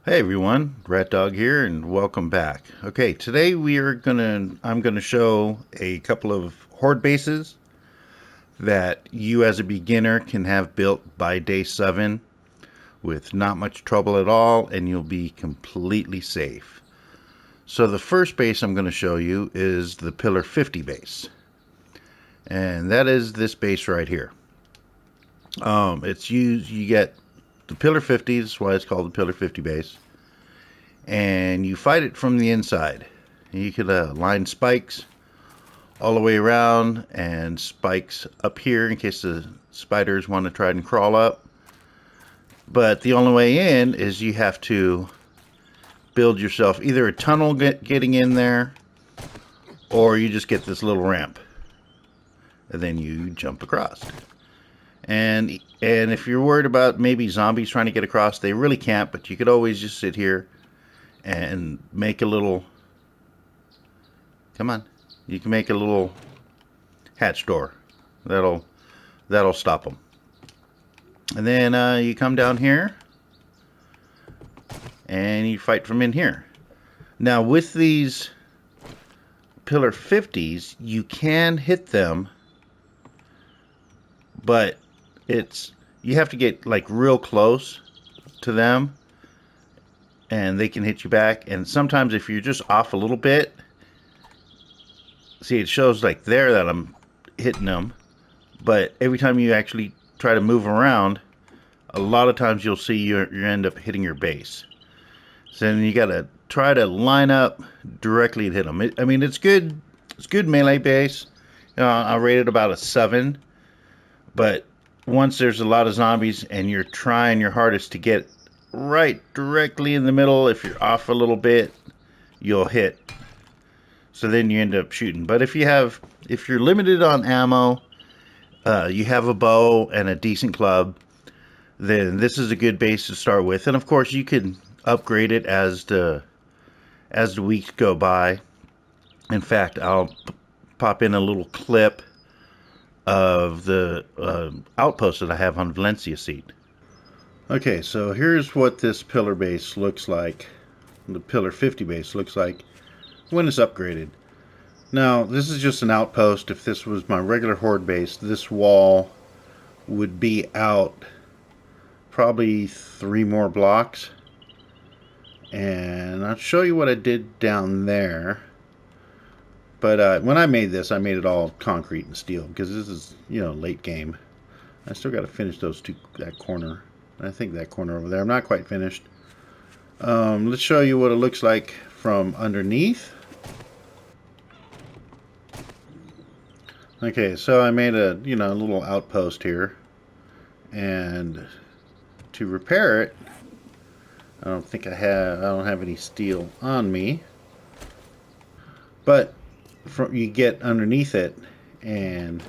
Hey everyone, Rat Dog here and welcome back. Okay, today I'm gonna show a couple of horde bases that you as a beginner can have built by day 7 with not much trouble at all, and you'll be completely safe. So the first base I'm gonna show you is the Pillar 50 base. And that is this base right here. You get the Pillar 50, that's why it's called the Pillar 50 base. And you fight it from the inside. You could line spikes all the way around and spikes up here in case the spiders want to try and crawl up. But the only way in is you have to build yourself either a tunnel getting in there, or you just get this little ramp and then you jump across. And if you're worried about maybe zombies trying to get across, they really can't, but you could always just sit here and make a little, come on, you can make a little hatch door that'll stop them. And then you come down here and you fight from in here. Now with these Pillar 50s, you can hit them, but you have to get like real close to them and they can hit you back. And sometimes if you're just off a little bit, see, it shows like there that I'm hitting them, but every time you actually try to move around, a lot of times you'll see you end up hitting your base. So then you gotta try to line up directly and hit them. I mean, it's good melee base. I rate it about a 7, but once there's a lot of zombies and you're trying your hardest to get right directly in the middle, if you're off a little bit, you'll hit. So then you end up shooting. But if you're limited on ammo, you have a bow and a decent club, then this is a good base to start with. And of course you can upgrade it as the weeks go by. In fact, I'll pop in a little clip of the outpost that I have on Valencia Seat. Okay, so here's what this pillar base looks like. The Pillar 50 base looks like when it's upgraded. Now, this is just an outpost. If this was my regular horde base, this wall would be out probably 3 more blocks. And I'll show you what I did down there. But when I made this, I made it all concrete and steel because this is, late game. I still got to finish that corner. I think that corner over there. I'm not quite finished. Let's show you what it looks like from underneath. Okay, so I made a little outpost here, and to repair it, I don't have any steel on me, but you get underneath it and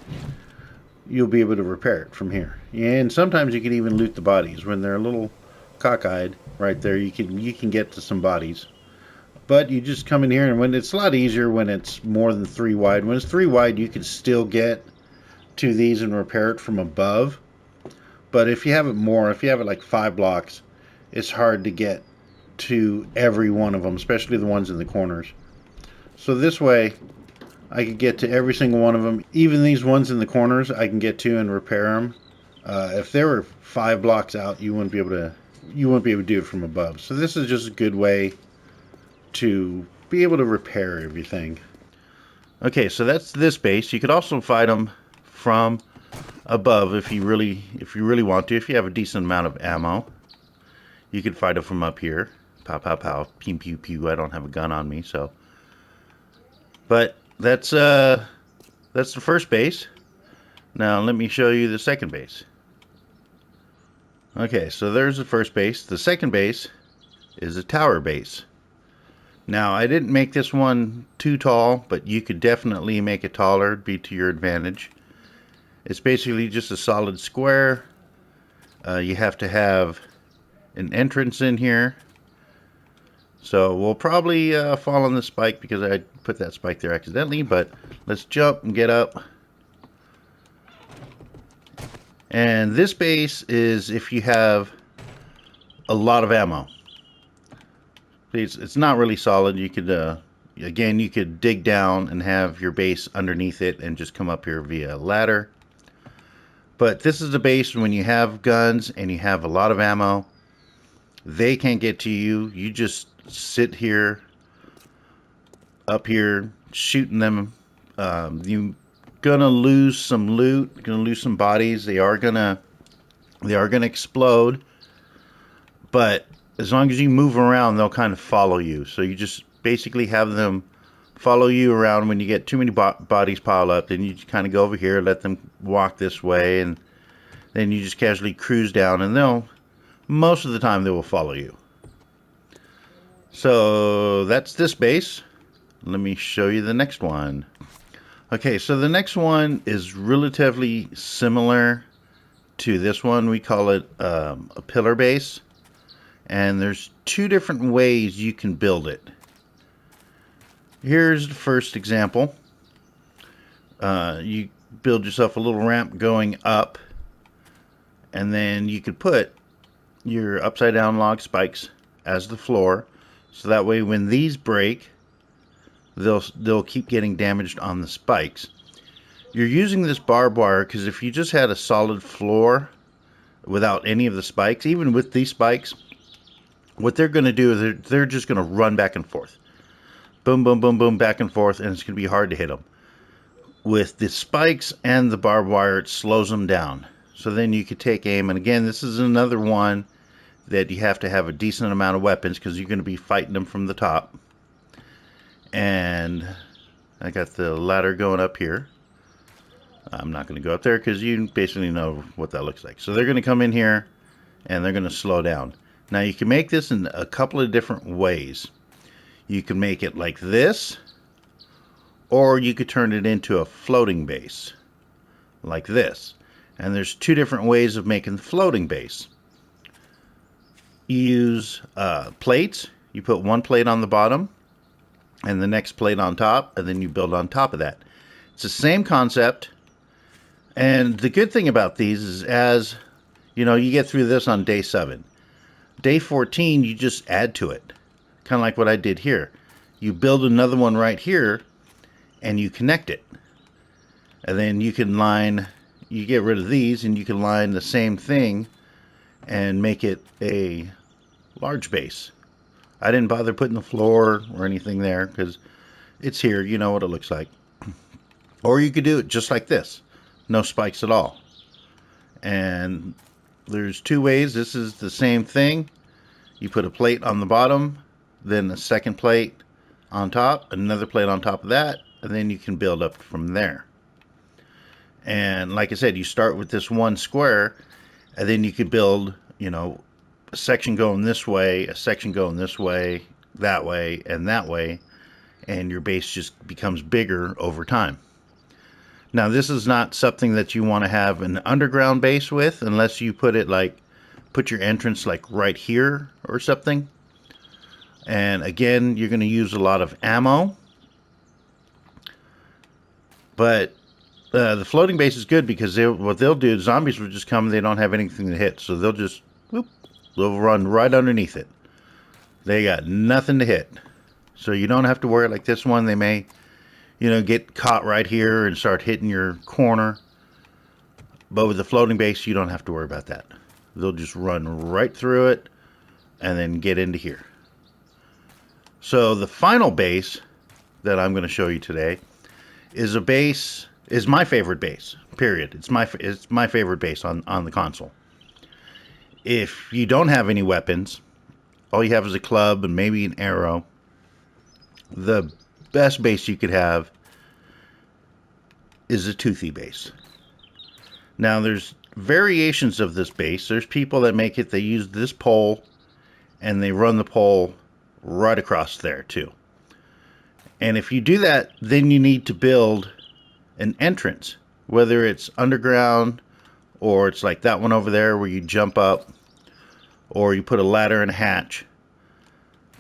you'll be able to repair it from here. And sometimes you can even loot the bodies when they're a little cockeyed. Right there, you can get to some bodies. But you just come in here, and when it's a lot easier when it's more than 3 wide. When it's 3 wide, you can still get to these and repair it from above. But if you have it like 5 blocks, it's hard to get to every one of them, especially the ones in the corners. So this way, I could get to every single one of them. Even these ones in the corners, I can get to and repair them. If they were 5 blocks out, you wouldn't be able to do it from above. So this is just a good way to be able to repair everything. Okay, so that's this base. You could also fight them from above if you really want to. If you have a decent amount of ammo, you could fight them from up here. Pow, pow, pow, pew, pew, pew. I don't have a gun on me, so. But that's the first base. Now let me show you the second base. Okay, so there's the first base. The second base is a tower base. Now I didn't make this one too tall, but you could definitely make it taller. It'd be to your advantage. It's basically just a solid square. You have to have an entrance in here. So we'll probably fall on the spike because I put that spike there accidentally, but let's jump and get up. And this base is if you have a lot of ammo. It's not really solid. You could, again, you could dig down and have your base underneath it and just come up here via ladder. But this is the base when you have guns and you have a lot of ammo. They can't get to you. You just sit here, up here, shooting them. You're gonna lose some loot. You're gonna lose some bodies. They are gonna explode. But as long as you move around, they'll kind of follow you. So you just basically have them follow you around. When you get too many bodies piled up, then you just kind of go over here, let them walk this way, and then you just casually cruise down, and most of the time they will follow you. So that's this base. Let me show you the next one. Okay, so the next one is relatively similar to this one. We call it a pillar base. And there's two different ways you can build it. Here's the first example. You build yourself a little ramp going up, and then you could put your upside down log spikes as the floor, so that way when these break, they'll keep getting damaged on the spikes. You're using this barbed wire because if you just had a solid floor without any of the spikes, even with these spikes, what they're going to do is they're just going to run back and forth. Boom, boom, boom, boom, back and forth, and it's going to be hard to hit them. With the spikes and the barbed wire, it slows them down. So then you could take aim, and again, this is another one that you have to have a decent amount of weapons because you're going to be fighting them from the top. And I got the ladder going up here. I'm not going to go up there because you basically know what that looks like. So they're going to come in here, and they're going to slow down. Now you can make this in a couple of different ways. You can make it like this, or you could turn it into a floating base, like this. And there's two different ways of making the floating base. You use plates. You put one plate on the bottom, and the next plate on top, and then you build on top of that. It's the same concept, and the good thing about these is, as you know, you get through this on day 7. Day 14, you just add to it. Kind of like what I did here. You build another one right here, and you connect it. And then you can you get rid of these, and you can line the same thing and make it a large base. I didn't bother putting the floor or anything there because it's here. You know what it looks like. Or you could do it just like this. No spikes at all. And there's two ways. This is the same thing. You put a plate on the bottom, then a second plate on top, another plate on top of that, and then you can build up from there. And like I said, you start with this one square, and then you could build, you know, a section going this way, a section going this way, and that way, and your base just becomes bigger over time. Now, this is not something that you want to have an underground base with, unless you put your entrance like right here or something. And again, you're going to use a lot of ammo. But the floating base is good because what they'll do, zombies will just come, they don't have anything to hit. So they'll just, they'll run right underneath it. They got nothing to hit. So you don't have to worry like this one. They may, get caught right here and start hitting your corner. But with the floating base, you don't have to worry about that. They'll just run right through it and then get into here. So the final base that I'm going to show you today is my favorite base, period. It's my favorite base on the console. If you don't have any weapons, all you have is a club and maybe an arrow, the best base you could have is a toothy base. Now there's variations of this base. There's people that make it, they use this pole and they run the pole right across there too. And if you do that, then you need to build an entrance, whether it's underground or it's like that one over there where you jump up, or you put a ladder and a hatch.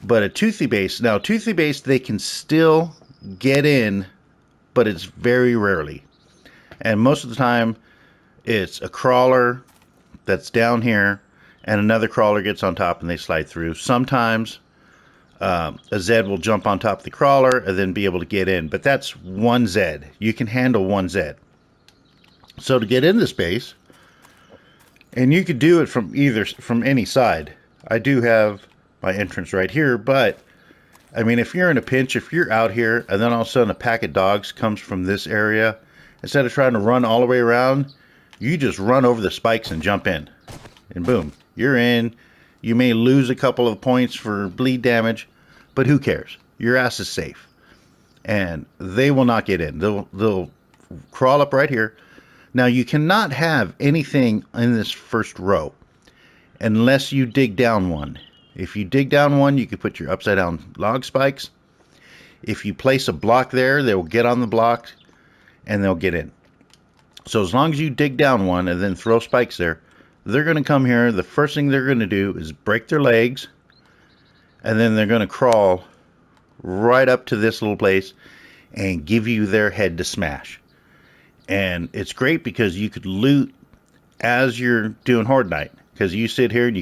But a toothy base, they can still get in, but it's very rarely. And most of the time, it's a crawler that's down here, and another crawler gets on top and they slide through. Sometimes A Zed will jump on top of the crawler and then be able to get in. But that's one Zed. You can handle one Zed. So to get in this base, and you could do it from any side. I do have my entrance right here, but I mean, if you're in a pinch, if you're out here and then all of a sudden a pack of dogs comes from this area, instead of trying to run all the way around, you just run over the spikes and jump in. And boom, you're in. You may lose a couple of points for bleed damage, but who cares? Your ass is safe. And they will not get in. They'll crawl up right here. Now, you cannot have anything in this first row unless you dig down one. If you dig down one, you can put your upside down log spikes. If you place a block there, they will get on the block and they'll get in. So as long as you dig down one and then throw spikes there, they're going to come here. The first thing they're going to do is break their legs, and then they're going to crawl right up to this little place and give you their head to smash. And it's great because you could loot as you're doing Horde Night. Because you sit here and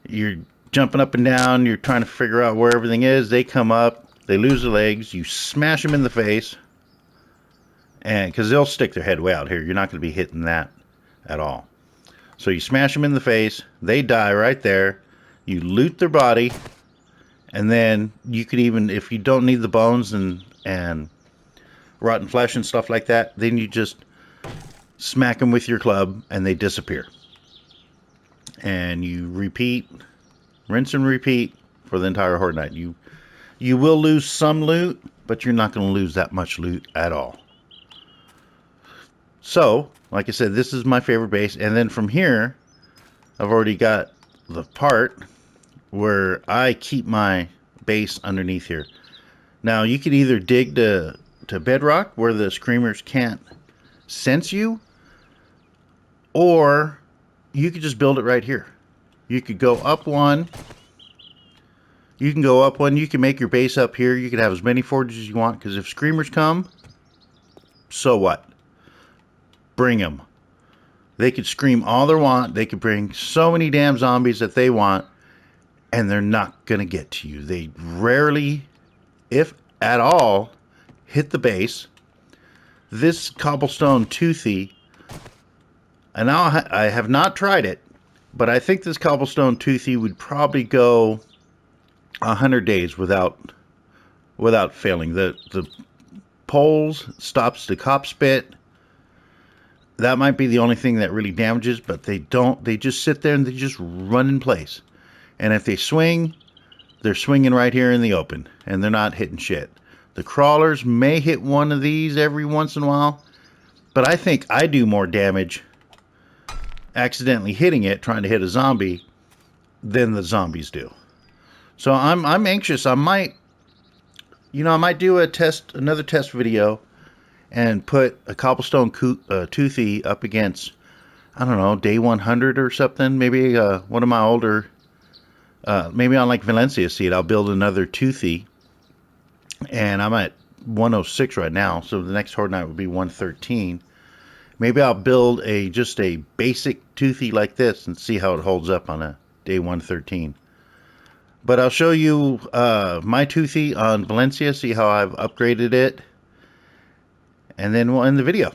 you're jumping up and down, you're trying to figure out where everything is. They come up, they lose their legs, you smash them in the face. And because they'll stick their head way out here, you're not going to be hitting that at all. So you smash them in the face, they die right there. You loot their body, and then you could even, if you don't need the bones and rotten flesh and stuff like that, then you just smack them with your club and they disappear. And you repeat, rinse and repeat for the entire Horde Night. You will lose some loot, but you're not going to lose that much loot at all. So, like I said, this is my favorite base. And then from here, I've already got the part where I keep my base underneath here. Now, you could either dig to bedrock where the screamers can't sense you, or you could just build it right here. You could go up one. You can go up one. You can make your base up here. You can have as many forges as you want, because if screamers come, so what? Bring them. They could scream all they want. They could bring so many damn zombies that they want, and they're not going to get to you. They rarely, if at all, hit the base. This cobblestone toothy, and I have not tried it, but I think this cobblestone toothy would probably go 100 days without failing. The poles stops the cop spit. That might be the only thing that really damages, but they don't. They just sit there and they just run in place. And if they swing, they're swinging right here in the open, and they're not hitting shit. The crawlers may hit one of these every once in a while, but I think I do more damage accidentally hitting it, trying to hit a zombie, than the zombies do. So I'm anxious. I might do another test video, and put a cobblestone toothy up against, I don't know, day 100 or something. Maybe one of my older, maybe on like Valencia seed, I'll build another toothy. And I'm at 106 right now, so the next Horde Night would be 113. Maybe I'll build just a basic toothy like this and see how it holds up on a day 113. But I'll show you my toothy on Valencia, see how I've upgraded it, and then we'll end the video.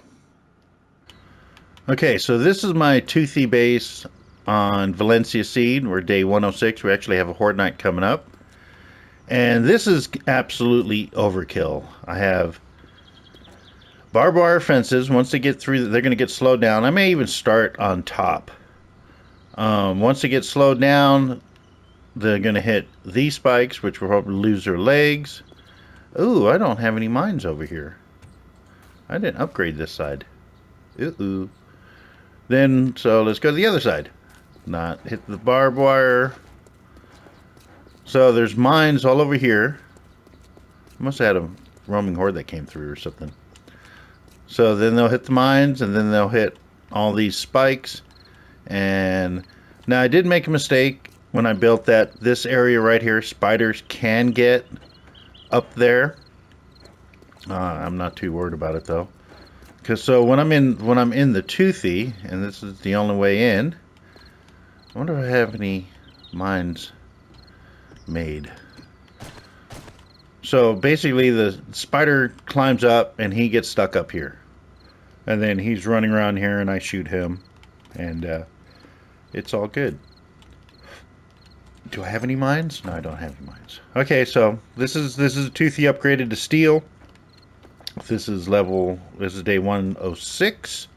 Okay, so this is my toothy base on Valencia Seed. We're day 106. We actually have a Horde Night coming up. And this is absolutely overkill. I have barbed wire fences. Once they get through, they're going to get slowed down. I may even start on top. Once they get slowed down, they're going to hit these spikes, which will probably lose their legs. Ooh, I don't have any mines over here. I didn't upgrade this side. Ooh. Then, so let's go to the other side. Not hit the barbed wire. So there's mines all over here. I must have had a roaming horde that came through or something. So then they'll hit the mines, and then they'll hit all these spikes. And now I did make a mistake when I built that. This area right here, spiders can get up there. I'm not too worried about it though, because so when I'm in the toothy, and this is the only way in. I wonder if I have any mines. made. So basically the spider climbs up and he gets stuck up here. And then he's running around here and I shoot him. And it's all good. Do I have any mines? No, I don't have any mines. Okay, so this is a toothy upgraded to steel. This is day 106.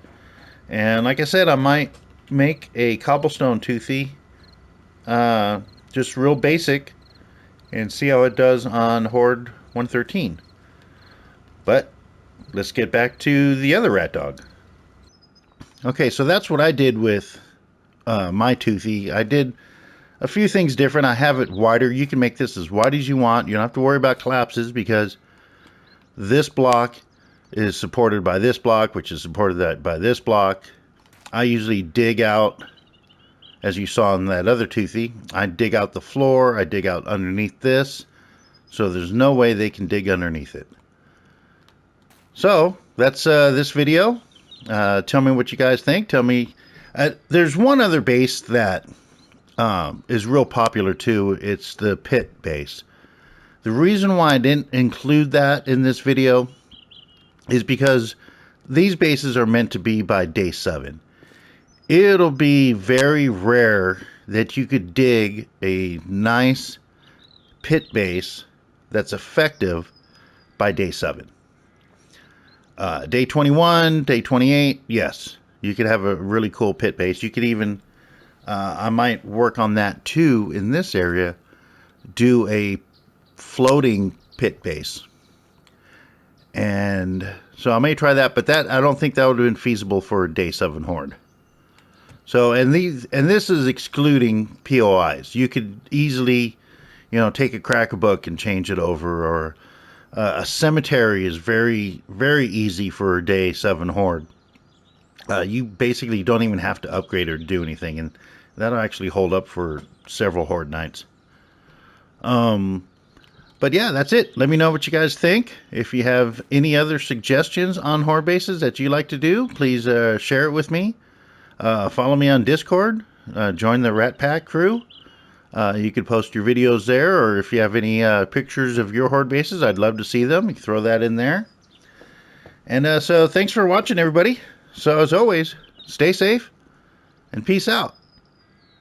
And like I said, I might make a cobblestone toothy. Just real basic. And see how it does on Horde 113. But let's get back to the other rat dog. Okay, so that's what I did with my toothy. I did a few things different. I have it wider. You can make this as wide as you want. You don't have to worry about collapses because this block is supported by this block, which is supported by this block. I usually dig out, as you saw in that other toothy, I dig out the floor, I dig out underneath this, so there's no way they can dig underneath it. So, that's this video. Tell me what you guys think. Tell me, there's one other base that is real popular too. It's the pit base. The reason why I didn't include that in this video is because these bases are meant to be by day 7. It'll be very rare that you could dig a nice pit base that's effective by day 7. Day 21, day 28, yes, you could have a really cool pit base. You could even, I might work on that too in this area, do a floating pit base. And so I may try that, but that I don't think that would have been feasible for day 7 Horde. So, and this is excluding POIs. You could easily, take a cracker book and change it over, or a cemetery is very, very easy for day 7 Horde. You basically don't even have to upgrade or do anything, and that'll actually hold up for several Horde nights. But yeah, that's it. Let me know what you guys think. If you have any other suggestions on Horde bases that you like to do, please share it with me. Follow me on Discord. Join the Rat Pack crew. You could post your videos there, or if you have any pictures of your Horde bases, I'd love to see them. You can throw that in there. And so thanks for watching, everybody. So as always, stay safe and peace out.